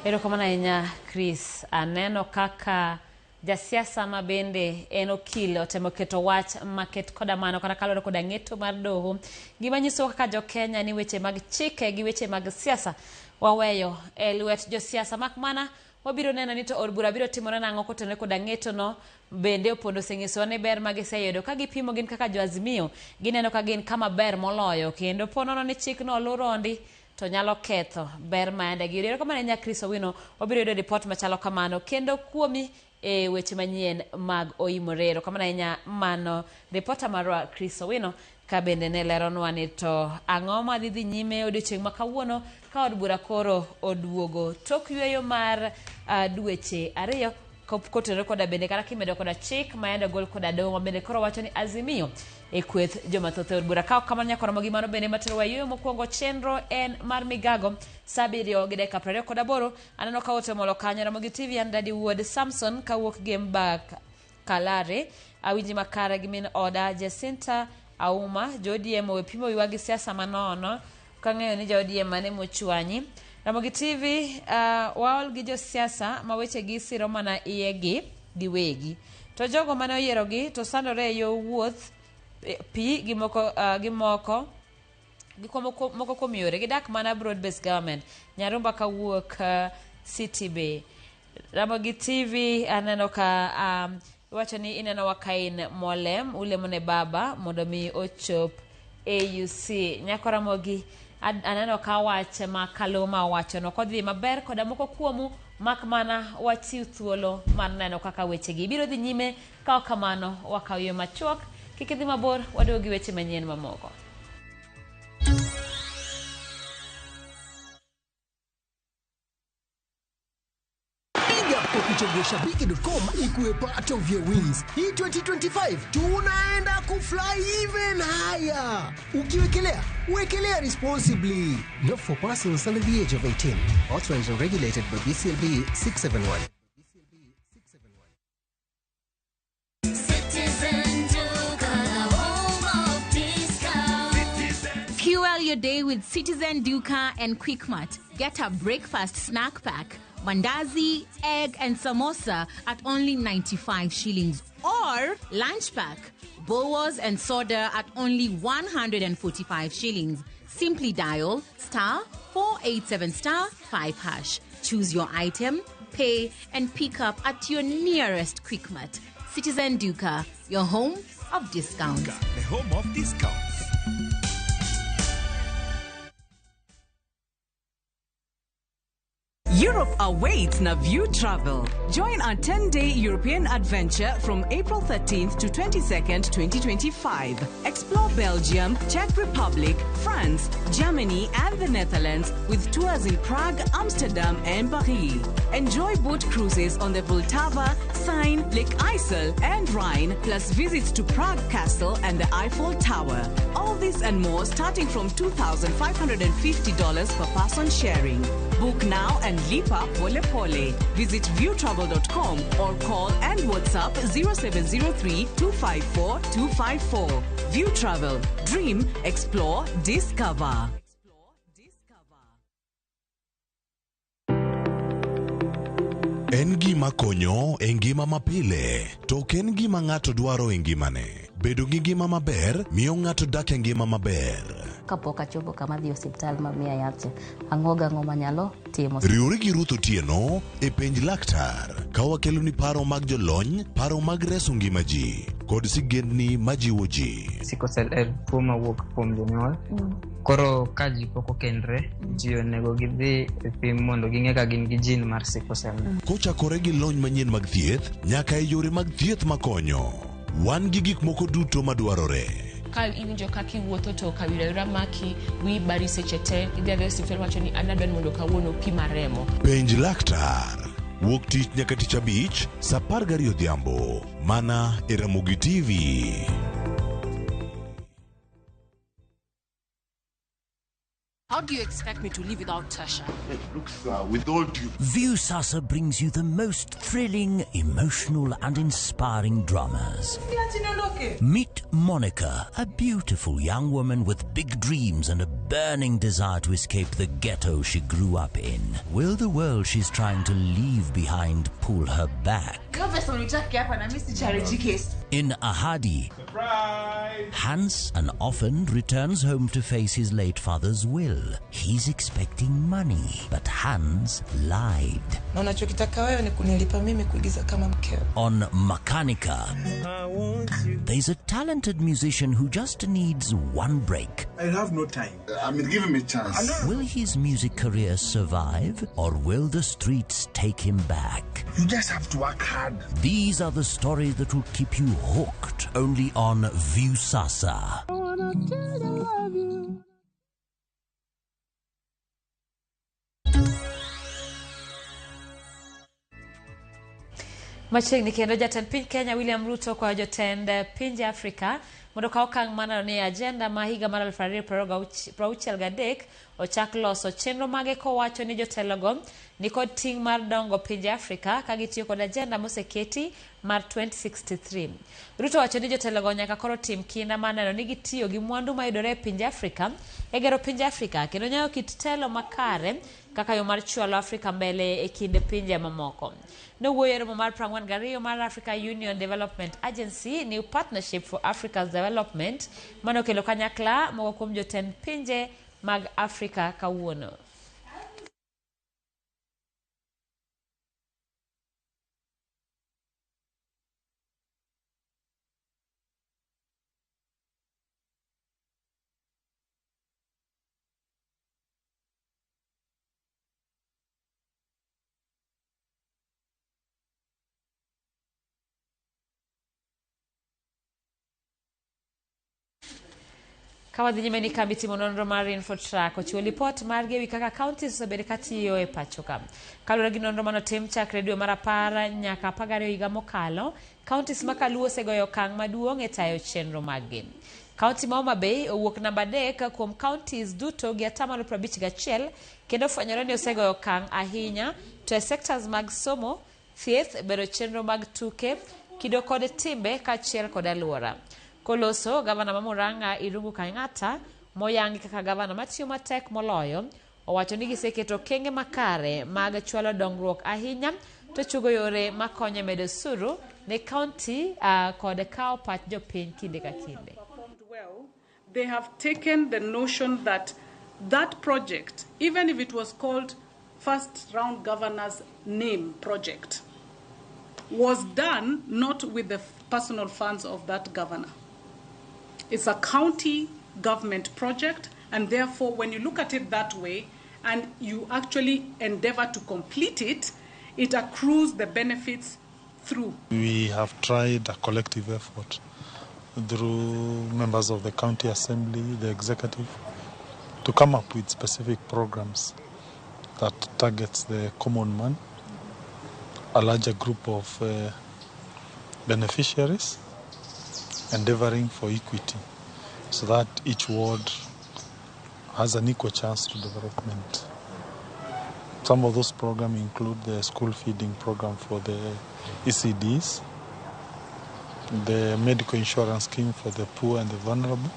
Erokamano ahinya Chris. Aneno kaka jasiasa ma bende en okil otemo keto wach maket koda mano kata kalore koda ng'eto mar doho, gima nyiso kaka jo Kenya ni weche mag chike gi weche mag siasa waweyo e lwet josiasa, mak mana wabiro neno ni to od bura biro timore nang'o kotenore koda ng'eto no. Bende Opondo oseng'iso ne ber ma giseyudo ka gipimo gin kaka jo Azimio, gineno ka gin kama ber moloyo, kendo ponono ni chik no olurondi to nyalo ketho ber maende gi. Erokamano nya Chris Owino, wabiro yudo report machalo kamano kendo kuomi e weche manyien mag Oimore. Erokamano nya mano reporter marwa Chris Owino ka bende ne leronwa ni to ang'o ma dhi nyime odiochieng' ma kawuono ka od bura koro oduogo tok yweyo mar dweche 2 kotenore koda bende kata kimedo koda chik maende gol koda doho ma bende koro wacho ni Azimio e kweth joma thoth e od bura. Ka kamano nyakoro mo gimano bende matero wayweyo mokwongo chenro en mar migago saa 7:28. Aneno ka ote molo kanyo Ramogi TV and Daddy Wood Samson kawuok game back Kalare, Awinji Makara gi min oda Jacinta Auma. JODM wepimo wiwagi siasa manono kang'eyo ni JODM mane mochwanyi. Ramogi TV waol gi jo siasa ma weche gi siro mana iyegi giwegi, to jogo mane oyiero gi to sandore yo wuoth pi gi moko kuom yore gidak mana broad based government Nyarumba kawuok City Bay. Ramogi TV aneno ka wacho ni ineno wakain molem ulemone baba mondo mi ochop AUC. Nyako Ramogi aneno ka wache ma Kaluma wacho no kodhi maber koda moko kuomu, mak mana wachiw thuolo mar neno kaka weche gi biro dhi nyime. Ka kamano wakawiyo machuok, kik idhi mabor, wadogi weche manyien mamoko. Kuchagua Shabiki.com ikuwe part of your wins. Hii 2025 tunaenda kufly even higher. Ukiwekelea, wekelea responsibly. Not for persons under the age of 18. Authorized and regulated by BCLB 671. Fuel your day with Citizen Duka and Quickmart. Get a breakfast snack pack, mandazi, egg and samosa at only 95 shillings. Or lunch pack, bowls and soda at only 145 shillings. Simply dial *487*5#. Choose your item, pay and pick up at your nearest Quickmart. Citizen Duka, your home of discounts. The home of discounts. Europe awaits na View Travel. Join our 10-day European adventure from April 13th to 22nd, 2025. Explore Belgium, Czech Republic, France, Germany, and the Netherlands with tours in Prague, Amsterdam, and Paris. Enjoy boat cruises on the Vltava, Seine, Lake Isle, and Rhine, plus visits to Prague Castle and the Eiffel Tower. All this and more starting from $2,550 per person sharing. Book now and lipa pole pole. Visit viewtravel.com or call and WhatsApp 0703 254 254. View Travel. Dream, explore, discover. En gima konyo e ngima mapile, to ok en gima ng'ato dwaro e ngimane. Bedo gi ngima maber miyo ng'ato dak e ngima maber. Kapok achopo kama dhi osiptal mamiya yath, ang'oga ng'o manyalo timo. Riwri gi Ruth Otieno e penj laktar, ka wakelo ni paro mag jolony, paro mag reso ngima ji, kod sigendni majiwo ji. Sickle cell en tuo mawuok kuom jonyuol. Koro ka ji pok okendre, ji onego gidhi e pim mondo ging'e ka gin gi gene mar sickle cell. Kochakore gi lony manyien mag thieth, nyaka e yore mag thieth makonyo. Wan gi gik moko duto madwarore. Ka iwinjo kaka iwuotho to kawira maki wi bari seche te idhi adhi osiptal wacho ni an adwani mondo kawuono pima remo. Penj laktar. Wuok tich nyaka tich abich, saa 12 odhiambo. Mana e Ramogi TV. How do you expect me to live without Tasha? Look, sir, with all due... Viusasa brings you the most thrilling, emotional and inspiring dramas. Meet Monica, a beautiful young woman with big dreams and a burning desire to escape the ghetto she grew up in. Will the world she's trying to leave behind pull her back? In Ahadi, surprise! Hans, an orphan, returns home to face his late father's will. He's expecting money, but Hans lied. On Makanika, there's a talented musician who just needs one break. I have no time. Give him a chance. Will his music career survive, or will the streets take him back? You just have to work hard. These are the stories that will keep you hooked, only on Viusasa. I wanna tell you I love you. Machiegni kendo jatend piny Kenya William Ruto kwa jotend pinje Afrika mondo ka okang' manano ni agenda ma higa mar 2063 ochak loso chenro mage kowacho ni jotelogo ni kod ting' mar dongo pinje Afrika ka gitiyo kod agenda moseketi mar 2063. Ruto wacho ni jotelogo nyaka koro tim kinda maneno ni gitiyo gi mwandu mayudore e pinje Afrika e gero pinje Afrika kendo nyayo kit telo makare kaka yo mar chwalo Afrika mbele e kinde pinje mamoko. No wuoyo mar 42 mar Africa Union Development Agency New Partnership for Africa's Development mano kelo kanyakla moko kuom jotend pinje mag Afrika kawuono. Kawadhi nyime ni kambi timo nonro mar Infotrack ochiwo lipot margi ewi kaka counties osebedo katiyo e pacho ka. Kaluwore gi nonro manotim chakre dwe mar 10 nyaka 12 higa mokalo, counties makaluo osegoyo okang' maduong' e tayo chenro maggi. County ma Homa Bay owuok namba 3 kuom counties duto gi 51, kendo fwenyore ni osegoyo okang' ahinya to e sectors mag somo, thieth, bero chenro mag tuke, kido kod timbe kaachiel kod alwora. Koloso, gavana ma Murang'a Irungu Kang'ata, moyangi kaka gavana matiyo matek moloyo, owacho ni giseketo kenge makare mag chwalo dongruok ahinya to chugo yore makonyo medo suru ne county kod kao pach jopiny kinde ka kinde. They have taken the notion that that project, even if it was called First Round Governor's Name Project, was done not with the personal funds of that governor. It's a county government project, and therefore, when you look at it that way, and you actually endeavor to complete it, it accrues the benefits through. We have tried a collective effort through members of the county assembly, the executive, to come up with specific programs that targets the common man, a larger group of beneficiaries, endeavoring for equity, so that each ward has an equal chance to development. Some of those programs include the school feeding program for the ECDs, the medical insurance scheme for the poor and the vulnerable,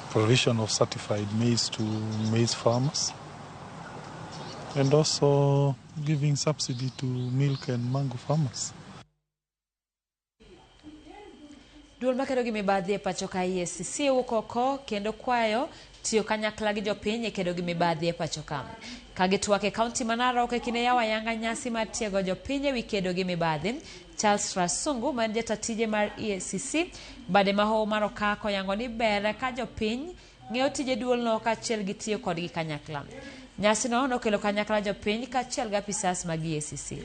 provision of certified maize to maize farmers, and also giving subsidy to milk and mango farmers. Duol makedo gi mibadhi e pacho ka EACC ukoko kendo kwayo tiyo kanyakla gi jopiny e kedo gi mibadhi e pacho ka. Kagitwak e kaunti ma Narok e kinde yawa yanga nyasi mar tiego jopiny e wi kedo gi mibadhi. Charles Rasungu man jatatije mar EACC bade maho mar Okako yango ni ber ka jopiny ng'eyo tije duol no kaachiel gi tiyo kodgi kanyakla. Nyasi no nokelo kanyakla jopiny kaachiel gi apisas mag EACC.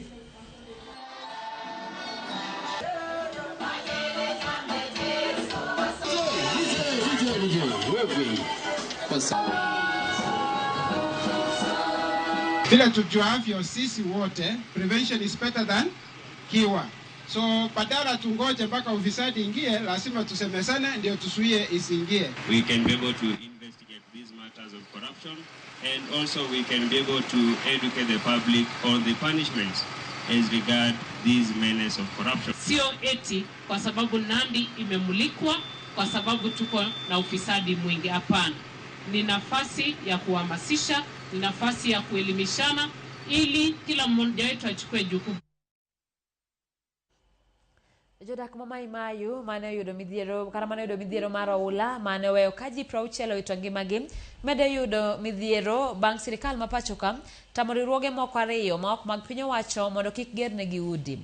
Vile tujuavyo sisi wote, prevention is better than cure. So badala tungoje mpaka ufisadi ingie, lazima tusemezane ndio tusuie isiingie. We can be able to investigate these matters of corruption, and also we can be able to educate the public on the punishments as regard these menace of corruption. Sio eti kwa sababu Nandi imemulikwa kwa sababu tuko na ufisadi mwingi, hapana. Ni nafasi ya kuhamasisha, ni nafasi ya kuelimishana ili kila mmoja wetu achukue jukumu. Jodak mama Imayu mane yudo midhiero mar oula mane weyo kaji 60 wito ngimagi mede yudo midhiero bang' sirikal ma pacho ka tamo riwruoge moko ariyo ma ok mag piny owacho mondo kik gerne udi.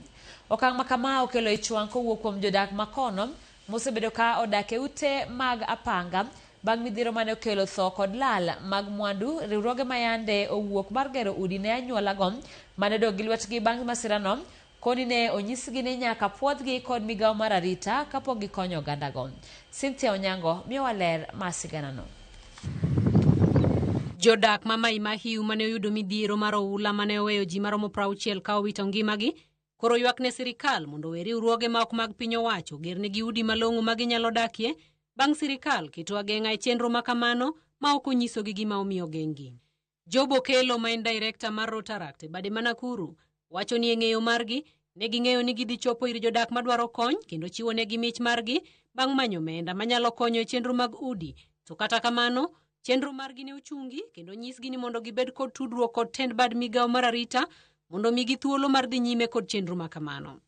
Okang' ma kama okelo ichwang' kowuok kuom jodak makono mosebedo ka odak e ute mag apanga bang' midhiero mane okelo tho kod lal mag mwandu. Riwruoge mayande owuok mar gero udi ne anyuola go mane dog gi lwetgi bang' masirano koni ne onyisgi ni nyaka puodhgi kod migawo mar arita kapok gikonyo oganda go. Cynthia Onyango miyo waler masiganano. Jodak mama Imahiu mane oyudo midhiero mar oula mane oweyo ji maromo 60 ka owito ngimagi koro ywak ne sirikal mondo we riwruoge ma ok mag piny owacho gernegi udi malong'o ma ginyalo dakie bang' sirikal keto ageng'a e chenro ma kamano ma ok onyisogi gima omiyo geng'gi. Job Okelo ma en director mar Rotaract e bade ma Nakuru wacho ni e ng'eyo margi ne ging'eyo ni gidhi chopo ir jodak madwaro kony kendo chiwo negi mich margi bang' manyo omenda manyalo konyo e chenro mag udi. To kata kamano chenro margi ne ochungi kendo nyisgi ni mondo gibed kod tudruok kod tend bad migawo mar arita mondo migi thuolo mar dhi nyime kod chenro ma kamano.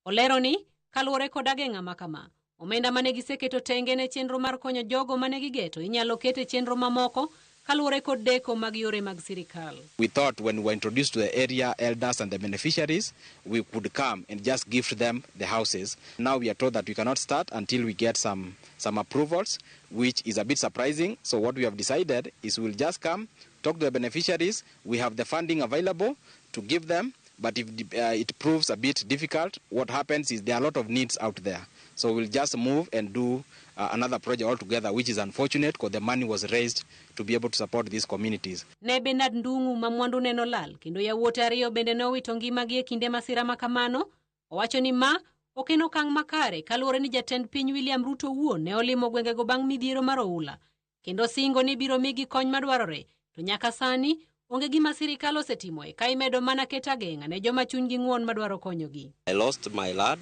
Olero ni kaluwore kod ageng'a ma kama omenda mane giseketo tenge ne chenro mar konyo jogo mane gigeto inyalo kete chenro mamoko kaluwore kod deko mag yore mag sirikal. We thought when we were introduced to the area elders and the beneficiaries, we could come and just gift them the houses. Now we are told that we cannot start until we get some approvals, which is a bit surprising. So what we have decided is we'll just come, talk to the beneficiaries. We have the funding available to give them, but if it proves a bit difficult, what happens is there are a lot of needs out there. So we'll just move and do another project altogether, which is unfortunate because the money was raised to be able to support these communities. Ne Bernard Ndung'u ma mwandu neno lal kendo yawuote ariyo bende ne owito ngimagi e kinde masira ma kamano. Owacho ni ma ok en okang' makare kaluwore ni jatend piny William Ruto owuon ne olimo gwengego bang' midhiero mar oula kendo singo ni biro migi kony madwarore. To nyaka sani onge gima sirikal osetimoe ka imedo mana keto ageng'a ne joma chunygi ng'won madwaro konyogi. I lost my lad,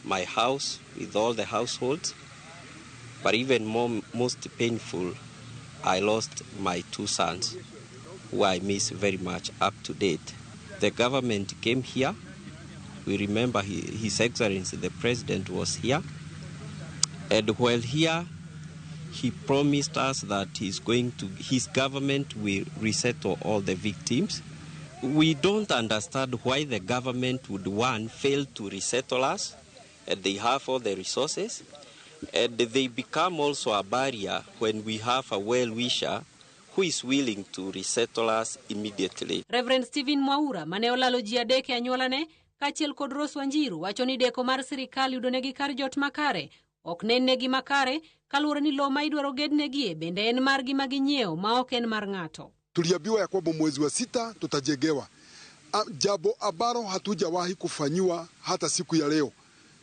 my house with all the households, but even most painful, I lost my 2 sons, who I miss very much up to date. The government came here. We remember His Excellency the President was here. And while here, he promised us that his government will resettle all the victims. We don't understand why the government would, fail to resettle us. And they have all the resources. And they become also a barrier when we have a well-wisher who is willing to resettle us immediately. Reverend Stephen Mwaura mane olalo ji adek e anyuolane kaachiel kod Rose Wanjiru wacho ni deko mar sirikal yudonegi kar jot makare ok nennegi makare kaluwore ni lo ma idwaro gednegie bende en margi ma ginyiewo ma ok en mar ng'ato. Tuliambiwa ya kwamba mwezi wa 6 tutajengewa. Jambo ambalo hatujawahi kufanyiwa hata siku ya leo.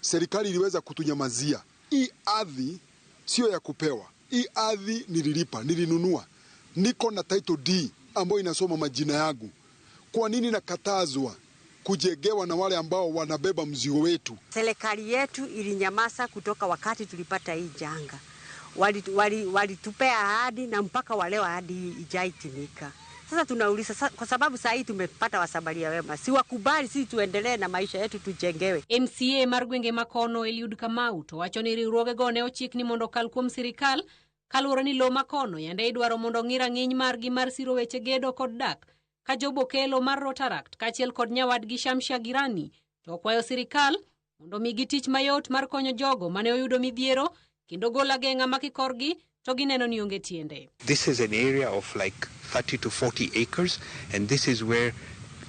Serikali iliweza kutunyamazia. Hii ardhi sio ya kupewa. Hii ardhi nililipa, nilinunua. Niko na title D ambayo inasoma majina yangu. Kwa nini nakatazwa kujengewa na wale ambao wanabeba mzigo wetu? Serikali yetu ilinyamaza kutoka wakati tulipata hii janga. Walitupea ahadi na mpaka wale ahadi ijaitimika. Sasa tunauliza kwa sababu saa hii tumepata wasabaria wema. Si wakubali sisi tuendelee na maisha yetu tujengewe. MCA mar gwenge makono Eliud Kamau to wacho ni riwruoge go ne ochikni mondo kal kuom sirikal kaluwore ni lo makono yande idwaro mondo ng'ira ng'iny margi mar siro weche gedo kod dak ka jobo kelo mar Rotaract kaachiel kod nyawadgi Shamsha Girani to kwayo sirikal mondo migi tich mayot mar konyo jogo mane oyudo midhiero kendo gol ageng'a makikorgi to gineno ni onge tiende. This is an area of like 30 to 40 acres, and this is where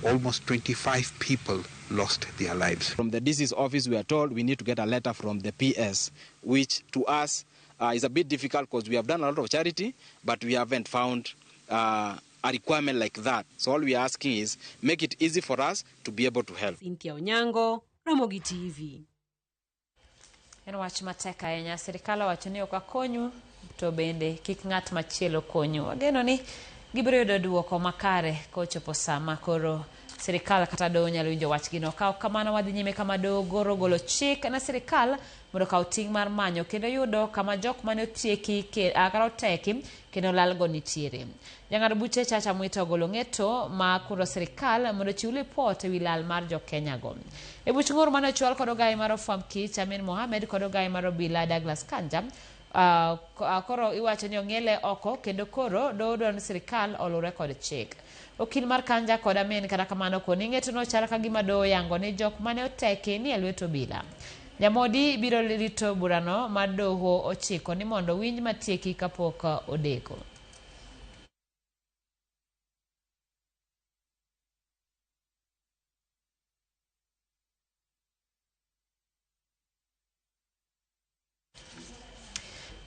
almost 25 people lost their lives. From the DC's office, we are told we need to get a letter from the PS, which to us is a bit difficult because we have done a lot of charity, but we haven't found a requirement like that. So all we are asking is make it easy for us to be able to help. Cynthia Onyango, Ramogi TV. En wach matek ahinya, sirikal wacho ni ok konyu to bende kik ng'at machielo konyu. Ageno ni gibiro yudo duoko makare kochopo sama koro sirikal kata doho nyalo winjo wachgino. Ka ok kamano wadhi nyime kama doho golo chik na sirikal mondo kaw ting' mar manyo kendo yudo kama jok mane otieki kata oteki kendo lalgo nitiere. Jang'ad buche Chacha Mwita ogolo ng'eto ma kuro sirikal mondo chiw lipot ewi lal mar jokenya go. E buch ng'ur mane ochwal kod ogai mar Ofam Kich Amin Mohamed kod ogai mar Obila Douglas Kanja koro iwacho ni ong'ele oko kendo koro dodo ni sirikal olure kod chik. Okil mar Kanja kod Amin kata kamano koni ng'eto no chal ka gima doho yango ni jok mane oteki ni lwet Obila. Jamodi biro rito burano mar doho ochiko ni mondo winj matieki kapok odeko.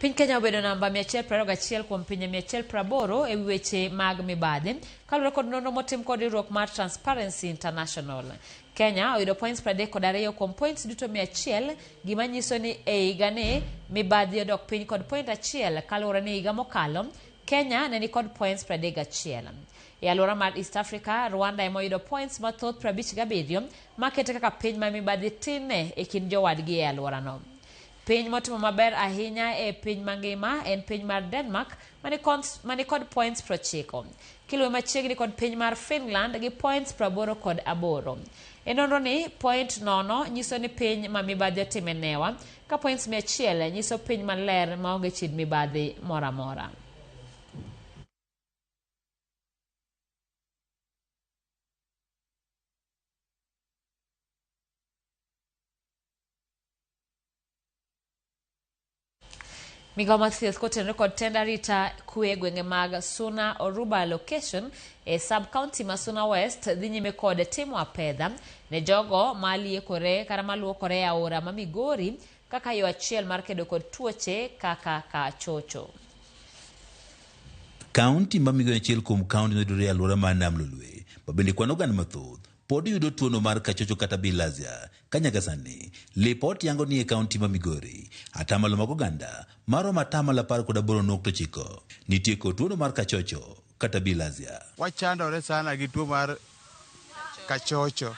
Piny Kenya obedo namba 121 kuom pinje 180 e weche mag mibadhi kaluwore kod nonro motim kod riwruok mar Transparency International. Kenya oyudo points 32 kuom points duto 100, gima nyiso ni e higa ni mibadhi odok piny kod point 1 kaluwore ni higa mokalo Kenya ne ni kod points 31. E alwora mar East Africa, Rwanda ema oyudo points mathoth 57 makete kaka piny ma mibadhi tinne e kind jowadgi e alworano. Piny motimo maber ahinya e piny mangima en piny mar Denmark mani kod points 90. Kiluwe machiegni kod piny mar Finland gi points 88. E nonro ni point 0 nyiso ni piny ma mibadhi otime newa ka points 100 nyiso piny maler maonge chid mibadhi mora mora. Migao mar thieth kotenore kod tenda rita kwe gwenge mag Suna Oruba location e sub-county ma Suna West dhi nyime kod timo apedha ne jogo maliekore kata maluokore e aora ma Migori kaka yo achiel mar kedo kod tuoche kaka kachocho. Kaunti ma Migori achiel kuom kaunti nodore e alwora mar Nam Lolwe babende kwan oganda mathoth pod yudo tuono mar kachocho kata bilharzia kanyaka sani lipot yango ni e kaunti ma Migori atamalo mag oganda maromo 18.9 nitie kod tuono mar kachocho kata bilharzia. Wachandore sana gi tuo mar kachocho.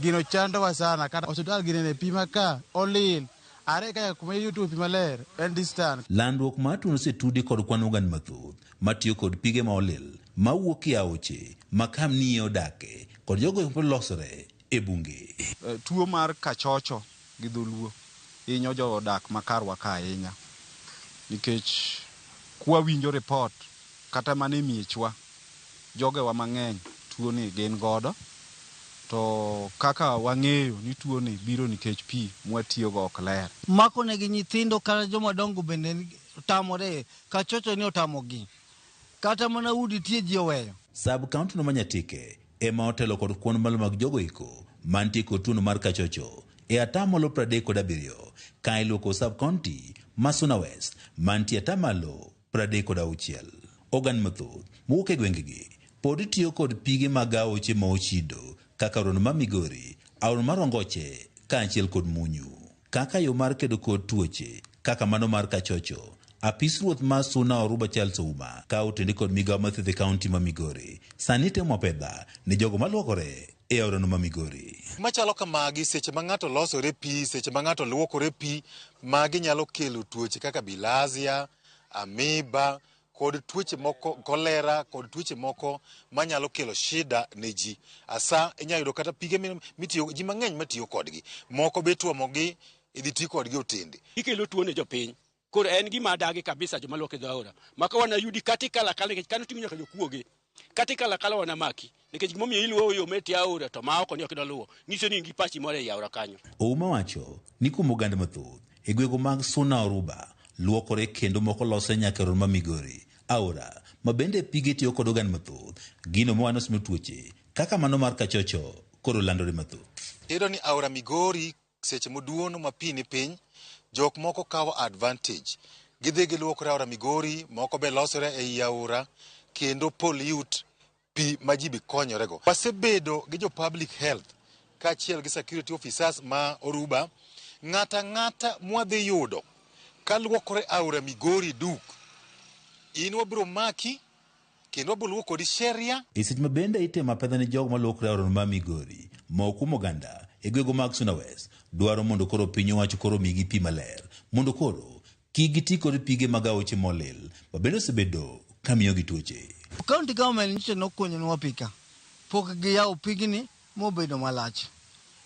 Gino chandowa sana kata hospital ginene pima ka olil are kaya kuma yutu pima ler en distant. Landruok mar tuono setudi kod kwan oganda mathoth matiyo kod pige ma olil mawuok e aoche makam ni odake kod jogo losore e bunge. Tuo mar kachocho gi dholuo hinyo jodak makarwa ka ahinya nikech kwa winjo report kata mane miechwa jogewa mang'eny tuo ni gin godo to kaka wang'eyo ni tuo ni biro nikech pi mwatiyo go ok ler. Mako ne gi nyithindo kata joma dongo bende tamore kachocho ni otamogi. kata mana udi tie ji oweyo. Sab kaunti no Manyatike ema otelo kod kuon malo mag jogo iko mantie kod tuno mar kachocho e atamalo 37 ka iluoko sab kaunti ma Suna West mantie atamalo 36. Ogan mathoth mowuok e gwengegi pod tiyo kod pige mag aoche ma ochido kaka Rono ma Migori, Aora mar Ongoche kaachiel kod Munyu. Kaka yo mar kedo kod tuoche kaka mano mar kachocho, apis ruoth ma Suna Oruba Charles Ouma ka otendi kod migawo mathiedho e kaunti ma Migori sani temo pedha ni jogo maluokore e aorano ma Migori. Machalo kamagi seche ma ng'ato losore pi, seche ma ng'ato luokore pi, magi nyalo kelo tuoche kaka bilharzia, amoeba kod tuoche moko, kolera kod tuoche moko manyalo kelo shida ne ji. Asa inyalo yudo kata pige mitiyo ji mang'eny matiyo kodgi, moko be tuomogi idhi ti kodgi otende. Ikelo tuo ne jopiny. Koro en gima dagi kabisa joma luoko dho aora. Maka wana yudi katikala kala nikech kano ting'o nyaka jokuoge. Katikala kala wana maki. Nikech gimomiyo iluwo yo meti aora to ma oko ni ok idaluwo. Nyiso ni ingi pachi moro e aora kanyo. Ouma wacho ni kuom oganda mathoth e gwego mag Suna Oruba luokore kendo moko lose nyaka Rono ma Migori. Aora ma bende pige tiyo kod oganda mathoth gino mowanosimo tuoche kaka mano mar kachocho koro landore mathoth. Iyudo ni aora Migori seche moduono ma pi ni piny, jok moko kawo advantage. Gidhi giluokore aora Migori, moko be losore ei aora, kendo pollute pi ma ji bi konyorego. Wasebedo gi jo public health kaachiel gi security officers ma Oruba, ng'ata mwadhi yudo ka luokore aora Migori duk, in wabiro maki kendo wabiro luoko kodi sheria. E seche ma bende itemo pedha ni jogo maluokore aorano ma Migori ma okuom oganda e gwego mag Suna West dwaro mondo koro piny owacho koro migi pi maler mondo koro kik giti kod pige mag aoche molil ma bende osebedo kamiyogi tuoche. County government nyiso nokonyowa pika. Pok giyawo pigni mobedo malach.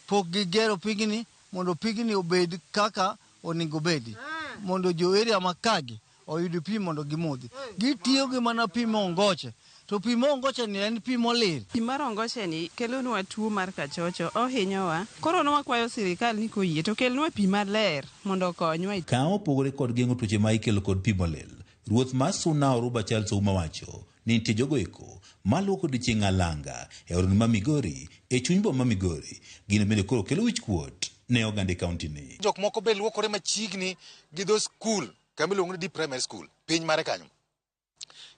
Pok gigero pigni mondo pigni obed kaka onego bedi. Mondo jo area makagi oyud pi mondo gimodhi. Gitiyo gi mana pi mongoche. To pi mongoche ni en pi molil. Pi mar ongoche ni kelonwa tuo mar kachocho, ohinyowa. Koro wakwayo sirikal ni koyie to kelnwa pi maler mondo okonywa. Ka opogore kod geng'o tuoche ma ikelo kod pi molil, ruoth mar Suna Oruba Charles Ouma wacho ni nitie jogo eko maluoko odiechieng' alanga e aorano ma Migori e chuny boma ma Migori. Gino bende koro kelo wich kuot ne oganda kaunti ni. Jok moko be luokore machiegni gi dho skul, kama iluongo ni Deep Primary School, piny mare kanyo.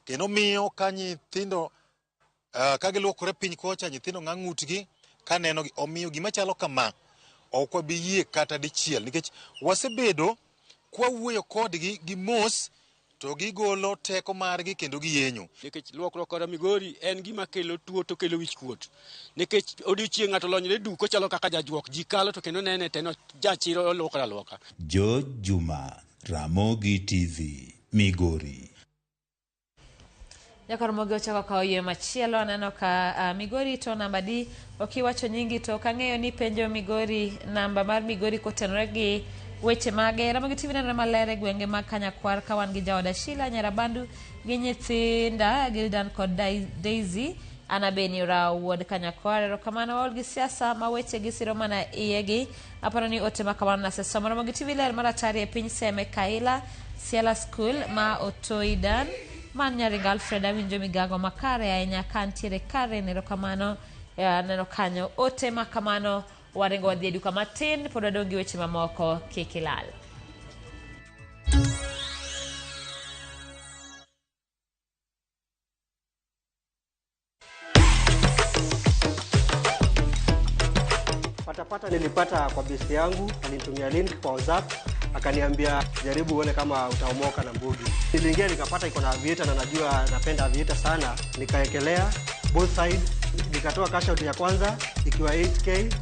Kendo miyo ka nyithindo ka giluokore piny kocha, nyithindo ng'utgi ka nenogi, omiyo gima chalo kama ok wabi yie kata dichiel, nikech wasebedo kwa wuoyo kodgi gi mos to gigolo teko margi kendo giyenyo. Nikech luokruok aora Migori en gima kelo tuo to kelo wich kuot. Nikech odiochieng' ng'ato lonyre duko chalo kaka jajuok, ji kalo to kendo nene teno jachiro luokore aluoka. George Juma, Ramogi TV, Migori. Jakoromogi ochako kawo yie machielo, aneno ka Migori to namba di okiwacho nyingi to kang'eyo ni penjo Migori, namba mar Migori kotenore gi weche mage. Ramogi TV nenore maler e gwenge mag Kanyakwar ka wan gi jaoda Sheila Nyarabandu gi nyithinda Gildan kod Daisy Anabeni Rao wuod Kanyakwar. Erokamano waol gi siasa ma weche gi siro mana iyegi. Aparo ni ote makamano nasesomo. Ramogi TV ler maratari e piny Seme Kaila Siala School ma Otoidan man Nyaringa Alfred awinjo migago makare ahinya kantiere kare. Erokamano neno kanyo ote makamano. Waringo wadhi e duka matin pod wadong' gi weche mamoko kik ilal. Patapata nilipata kwa besti yangu, alinitumia link kwa WhatsApp, akaniambia jaribu uone kama utaomoka na mbugi. Niliingia nikapata iko na aviator na najua napenda aviator sana, nikaekelea both side, nikatoa cash out ya kwanza ikiwa 8k.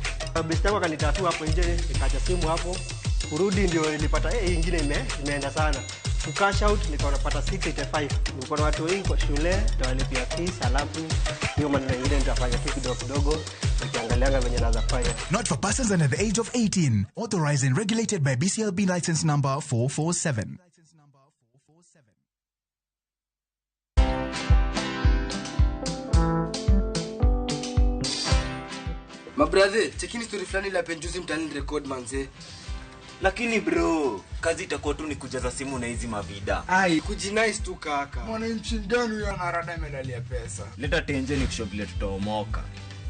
Besti yangu akanitatua hapo nje, nikaacha simu hapo. Kurudi ndio nilipata hii nyingine imeenda sana. Cash out nikaona pata 685. Nilikuwa na watu wengi kwa shule, ndio walipia fees, alafu hiyo maneno mengine nitafanya tu kidogo kidogo. Not for persons under the age of 18. Authorized and regulated by BCLB license number 447. My brother, chekini story flani la penjuzi mtani record manze. Lakini bro, kazi itakuwa tu ni kujaza simu na hizi mavida. Ai, kujinice tu kaka. Mwananchi mgani huyo anarada medalia pesa? Leta tenje ni kushow tutaomoka.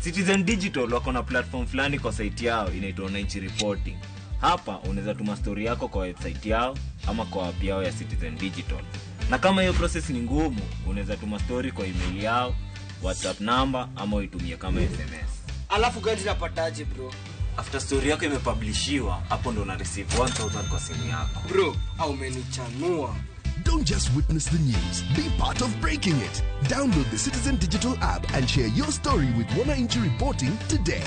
Citizen Digital wako na platform fulani kwa site yao inaitwa Wananchi Reporting. Hapa unaweza tuma story yako kwa website yao ama kwa app yao ya Citizen Digital. Na kama hiyo process ni ngumu, unaweza tuma story kwa email yao, WhatsApp number ama uitumie kama SMS. Alafu gani napataje bro? After story yako imepublishiwa, hapo ndo una receive 1000 kwa simu yako. Bro, au umenichanua. Don't just witness the news, be part of breaking it. Download the Citizen Digital app and share your story with Wananchi Reporting today.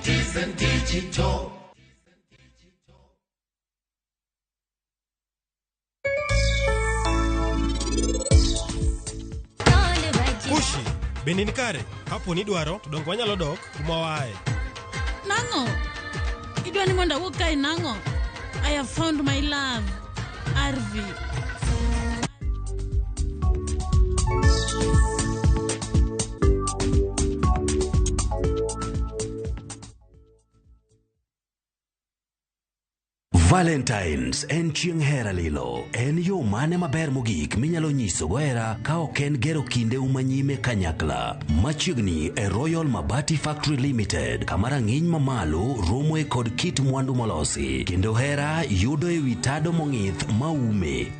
Citizen Digital. Kushi, benin kare, hapo ni dwaro, tudongo wanyalo dok, kuma wae. Nango, idwani monda wukai nango. I have found my love, Arvi. Valentines en chieng' hera lilo. En yo mane maber mogik minyalo nyiso goera ka oken gero kinde umanyime kanyakla. Machiegni e Royal Mabati Factory Limited, kama rang'iny mamalo romoe kod kit mwandu molosi. Kendo hera yudo e witado mong'ith maume.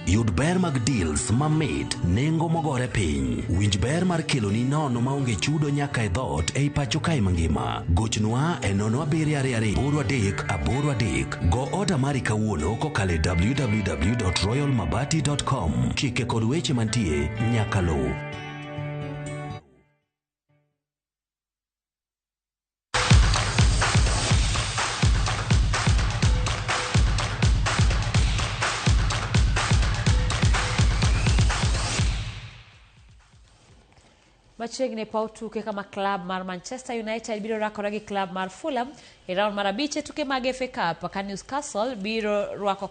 Yud ber mag deals mamit, nengo mogore piny. Winj ber mar keloni nono maonge chudo nyaka e dhot ei pacho kae mangima. Gochnwa e 0723883. Go oda mari kawuono kokale www.royalmabati.com. Chike kod weche mantie nyaka lu. Machiegni paw tuke kama club mar Manchester United biro rakore gi club mar Fulham e round mar 5 tuke mag FA Cup ka Newcastle biro rwako